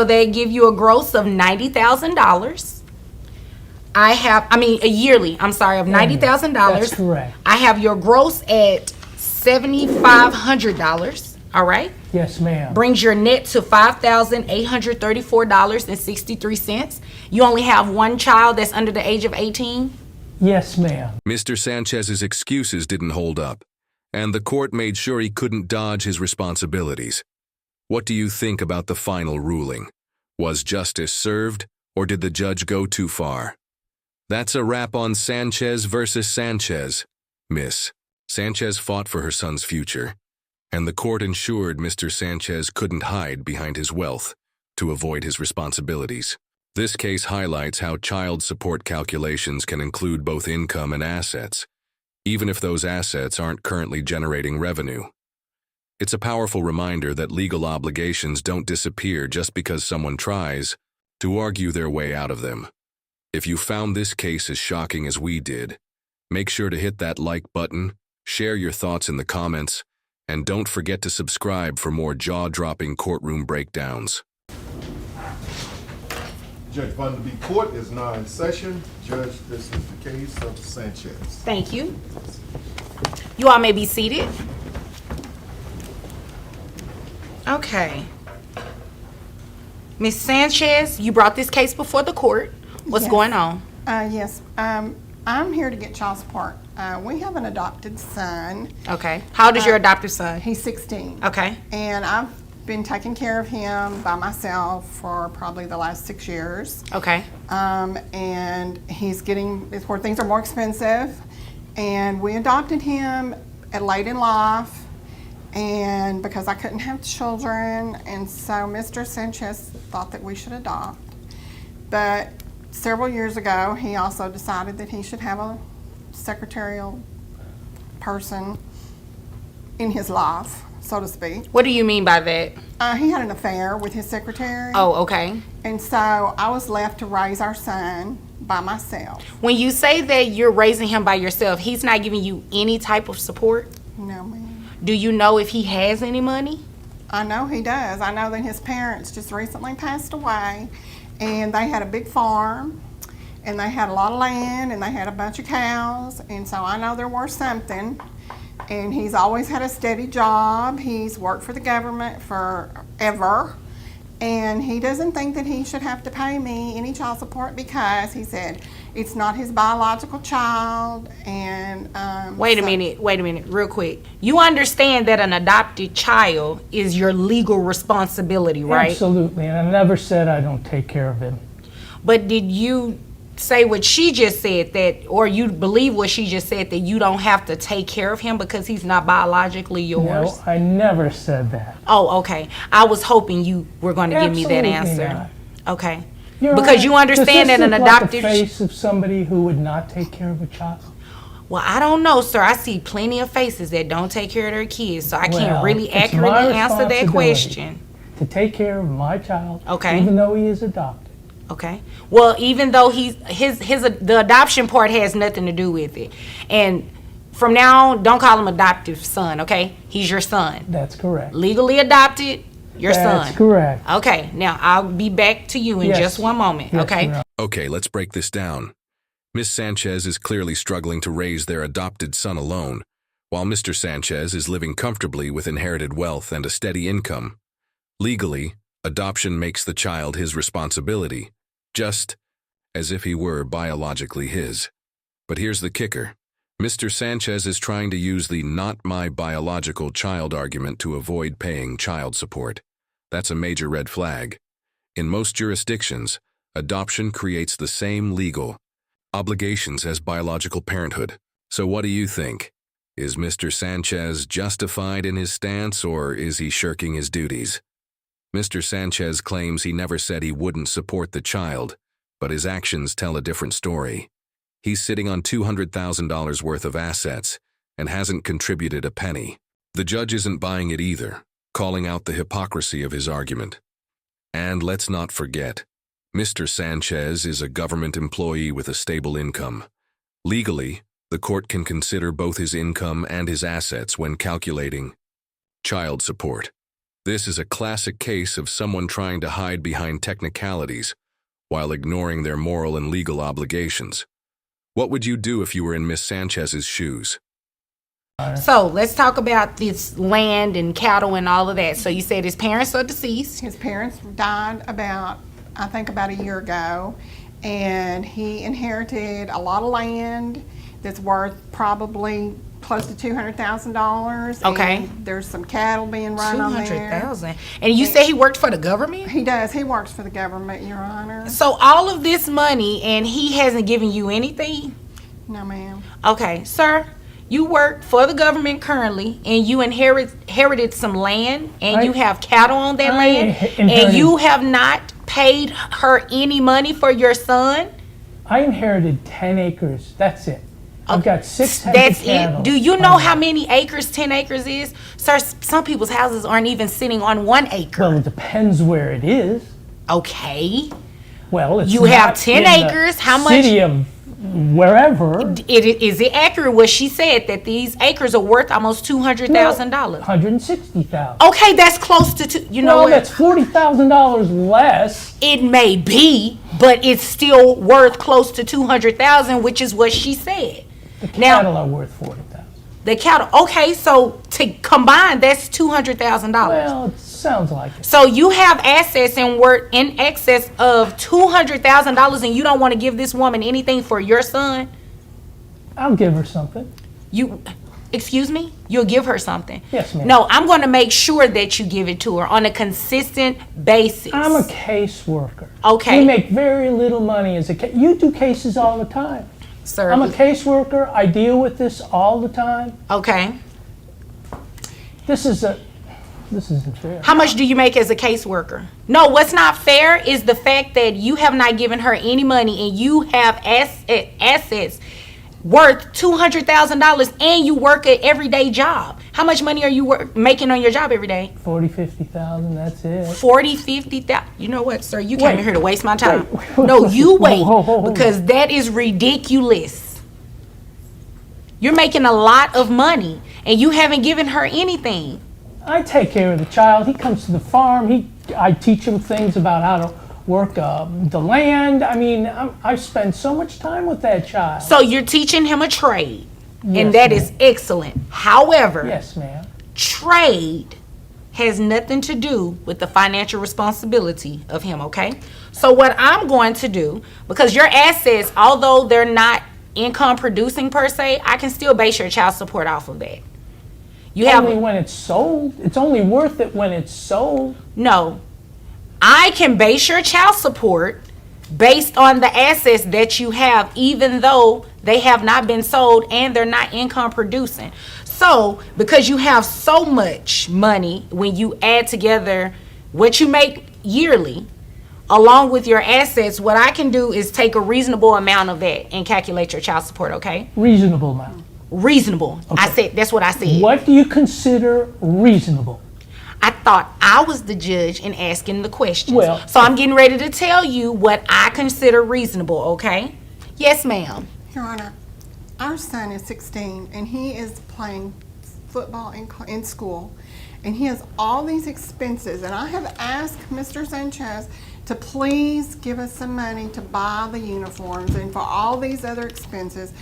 So they give you a gross of $90,000. A yearly, I'm sorry, of $90,000. That's correct. I have your gross at $7,500. All right. Yes, ma'am. Brings your net to $5,834.63. You only have one child that's under the age of 18? Yes, ma'am. Mr. Sanchez's excuses didn't hold up, and the court made sure he couldn't dodge his responsibilities. What do you think about the final ruling? Was justice served, or did the judge go too far? That's a wrap on Sanchez versus Sanchez. Miss Sanchez fought for her son's future, and the court ensured Mr. Sanchez couldn't hide behind his wealth to avoid his responsibilities. This case highlights how child support calculations can include both income and assets, even if those assets aren't currently generating revenue. It's a powerful reminder that legal obligations don't disappear just because someone tries to argue their way out of them. If you found this case as shocking as we did, make sure to hit that like button, share your thoughts in the comments, and don't forget to subscribe for more jaw-dropping courtroom breakdowns. Judge Vanderbeek Court is now in session. Judge, this is the case of Sanchez. Thank you. You all may be seated. Okay. Ms. Sanchez, you brought this case before the court. What's Yes. going on? Yes, I'm here to get child support. We have an adopted son. Okay. How old is your adopted son? He's 16. Okay. And I've been taking care of him by myself for probably the last 6 years. Okay. And it's where things are more expensive. And we adopted him at late in life, and because I couldn't have children, and so Mr. Sanchez thought that we should adopt. But several years ago, he also decided that he should have a secretarial person in his life, so to speak. What do you mean by that? He had an affair with his secretary. Oh, okay. And so I was left to raise our son by myself. When you say that you're raising him by yourself, he's not giving you any type of support? No, ma'am. Do you know if he has any money? I know he does. I know that his parents just recently passed away, and they had a big farm, and they had a lot of land, and they had a bunch of cows, and so I know they're worth something. And he's always had a steady job. He's worked for the government forever, and he doesn't think that he should have to pay me any child support because he said it's not his biological child. And Wait a minute, real quick. You understand that an adopted child is your legal responsibility, right? Absolutely, and I never said I don't take care of him. But did you say what she just said, that, or you believe what she just said, that you don't have to take care of him because he's not biologically yours? No, I never said that. Oh, okay. I was hoping you were going to give me that Absolutely answer. not. Okay. You're Because right. you understand Does that this an look like adopted the face of somebody who would not take care of a child? Well, I don't know, sir. I see plenty of faces that don't take care of their kids, so I can't Well, really it's my accurately answer that responsibility question. to take care of my child, Okay. even though he is adopted. Okay. Well, even though the adoption part has nothing to do with it, and from now on, don't call him adoptive son. Okay, he's your son, That's correct. legally adopted. Your son. That's correct. Okay. Now I'll be back to you in Yes. just one moment. Yes, Okay. Your Honor. Okay, let's break this down. Miss Sanchez is clearly struggling to raise their adopted son alone, while Mr. Sanchez is living comfortably with inherited wealth and a steady income. Legally, adoption makes the child his responsibility, just as if he were biologically his. But here's the kicker. Mr. Sanchez is trying to use the not my biological child argument to avoid paying child support. That's a major red flag. In most jurisdictions, adoption creates the same legal obligations as biological parenthood. So what do you think? Is Mr. Sanchez justified in his stance, or is he shirking his duties? Mr. Sanchez claims he never said he wouldn't support the child, but his actions tell a different story. He's sitting on $200,000 worth of assets and hasn't contributed a penny. The judge isn't buying it either, calling out the hypocrisy of his argument. And let's not forget, Mr. Sanchez is a government employee with a stable income. Legally, the court can consider both his income and his assets when calculating child support. This is a classic case of someone trying to hide behind technicalities while ignoring their moral and legal obligations. What would you do if you were in Miss Sanchez's shoes? So let's talk about this land and cattle and all of that. So you said his parents are deceased. His parents died I think about a year ago, and he inherited a lot of land that's worth probably close to $200,000. Okay. And there's some cattle being run on there. 200,000. And you say he worked for the government? He does. He works for the government, Your Honor. So all of this money and he hasn't given you anything? No, ma'am. Okay, sir, you work for the government currently and you inherited some land and you have cattle on that land and you have not paid her any money for your son? I inherited 10 acres. That's it. I've got 6 heads That's of cattle. it. Do you know how many acres 10 acres is? Sir, some people's houses aren't even sitting on 1 acre. Well, it depends where it is. Okay. Well, it's You have not 10 in the acres. How much? City of wherever. Is it accurate what she said that these acres are worth almost $200,000? $160,000. Okay, that's close to you know Well, what? that's $40,000 less. It may be, but it's still worth close to 200,000, which is what she said. The Now- cattle are worth 40,000. The cattle. Okay, so to combine, that's $200,000. Well, it sounds like it. So you have assets and worth in excess of $200,000, and you don't want to give this woman anything for your son? I'll give her something. Excuse me? You'll give her something? Yes, ma'am. No, I'm going to make sure that you give it to her on a consistent basis. I'm a caseworker. Okay. We make very little money as a case. You do cases all the time. Sir. I'm a caseworker. I deal with this all the time. Okay. This isn't fair. How much do you make as a caseworker? No, what's not fair is the fact that you have not given her any money and you have assets worth $200,000 and you work an everyday job. How much money are you making on your job every day? 40, 50,000, that's it. 40, 50,000. You know what, sir? You came Wait. in here to waste my time. Wait. No, you wait, Whoa. because that is ridiculous. You're making a lot of money and you haven't given her anything. I take care of the child. He comes to the farm. I teach him things about how to work the land. I mean, I spend so much time with that child. So you're teaching him a trade, Yes, and that ma'am. is excellent. However, Yes, ma'am. trade has nothing to do with the financial responsibility of him, okay? So what I'm going to do, because your assets, although they're not income producing per se, I can still base your child support off of that. You have Only when it's sold. It's only worth it when it's sold. no. I can base your child support based on the assets that you have, even though they have not been sold and they're not income producing. So, because you have so much money, when you add together what you make yearly, along with your assets, what I can do is take a reasonable amount of that and calculate your child support, okay? Reasonable amount. Reasonable. I Okay. said, that's what I said. What do you consider reasonable? I thought I was the judge in asking the questions. Well- so I'm getting ready to tell you what I consider reasonable, okay? Yes, ma'am. Your Honor, our son is 16 and he is playing football in school, and he has all these expenses, and I have asked Mr. Sanchez to please give us some money to buy the uniforms and for all these other expenses.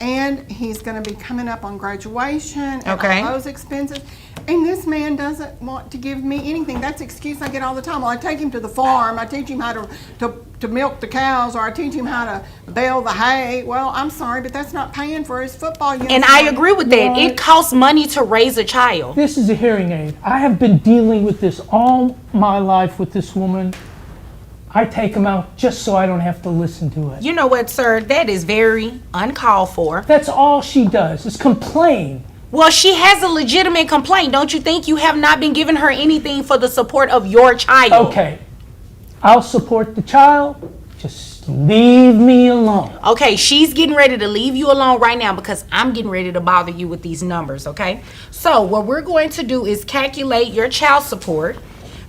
And he's going to be coming up on graduation and Okay. all those expenses. And this man doesn't want to give me anything. That's the excuse I get all the time. Well, I take him to the farm. I teach him how to milk the cows, or I teach him how to bale the hay. Well, I'm sorry, but that's not paying for his football uniform. And I agree with that. What? It costs money to raise a child. This is a hearing aid. I have been dealing with this all my life with this woman. I take them out just so I don't have to listen to it. You know what, sir? That is very uncalled for. That's all she does is complain. Well, she has a legitimate complaint. Don't you think you have not been giving her anything for the support of your child? Okay, I'll support the child. Just leave me alone. Okay, she's getting ready to leave you alone right now because I'm getting ready to bother you with these numbers, okay? So what we're going to do is calculate your child support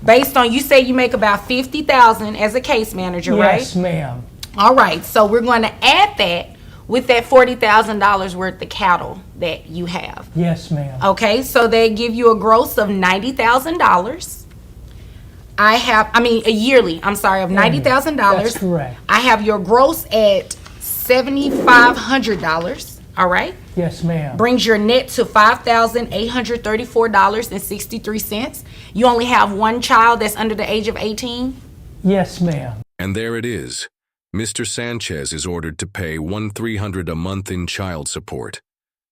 based on, you say you make about $50,000 as a case manager, right? Yes, ma'am. All right, so we're going to add that with that $40,000 worth of cattle that you have. Yes, ma'am. Okay, so they give you a gross of $90,000. yearly, I'm sorry, of $90,000. That's correct. I have your gross at $7,500, all right? Yes, ma'am. Brings your net to $5,834.63. You only have one child that's under the age of 18? Yes, ma'am. And there it is. Mr. Sanchez is ordered to pay $1,300 a month in child support.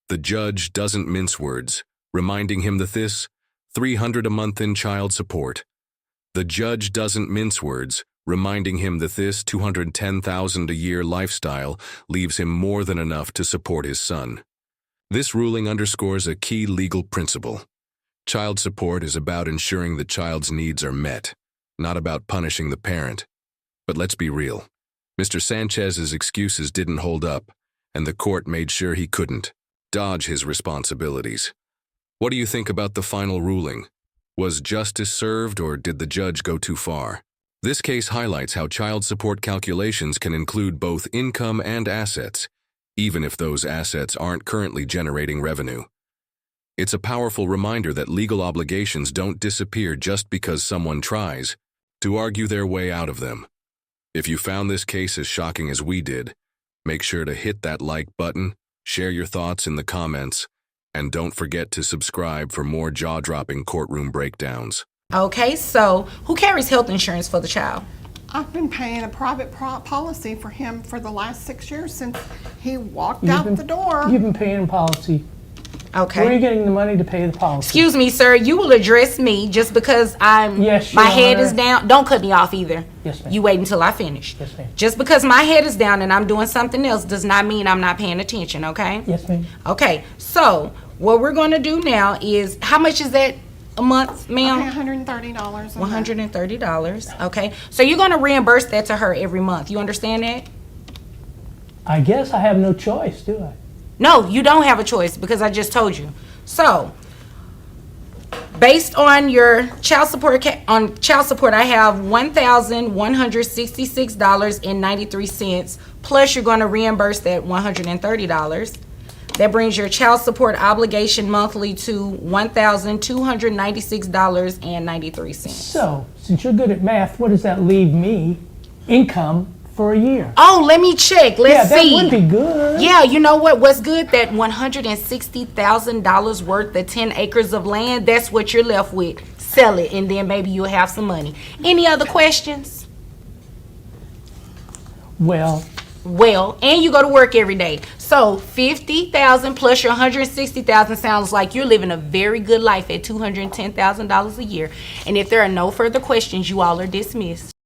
The judge doesn't mince words, reminding him that this $300 a month in child support. The judge doesn't mince words, reminding him that this $210,000 a year lifestyle leaves him more than enough to support his son. This ruling underscores a key legal principle. Child support is about ensuring the child's needs are met, not about punishing the parent. But let's be real. Mr. Sanchez's excuses didn't hold up, and the court made sure he couldn't dodge his responsibilities. What do you think about the final ruling? Was justice served, or did the judge go too far? This case highlights how child support calculations can include both income and assets, even if those assets aren't currently generating revenue. It's a powerful reminder that legal obligations don't disappear just because someone tries to argue their way out of them. If you found this case as shocking as we did, make sure to hit that like button, share your thoughts in the comments, and don't forget to subscribe for more jaw-dropping courtroom breakdowns. Okay, so who carries health insurance for the child? I've been paying a private policy for him for the last 6 years since he walked out the door. You've been paying policy. Okay. Where are you getting the money to pay the policy? Excuse me, sir. You will address me just because Yes, my Your head Honor. is down. Don't cut me off either. Yes, ma'am. You wait until I finish. Yes, ma'am. Just because my head is down and I'm doing something else does not mean I'm not paying attention, okay? Yes, ma'am. Okay, so what we're going to do now is, how much is that a month, I ma'am? pay $130 a month. $130. Okay, so you're going to reimburse that to her every month. You understand that? I guess I have no choice, do I? No, you don't have a choice because I just told you. So, based on your child support, I have $1,166.93, plus you're going to reimburse that $130. That brings your child support obligation monthly to $1,296.93. So, since you're good at math, what does that leave me? Income for a year. Oh, let me check. Let's Yeah, see. that would be good. Yeah, you know what? What's good? That $160,000 worth of 10 acres of land, that's what you're left with. Sell it, and then maybe you'll have some money. Any other questions? Well, And you go to work every day. So $50,000 plus your $160,000 sounds like you're living a very good life at $210,000 a year. And if there are no further questions, you all are dismissed.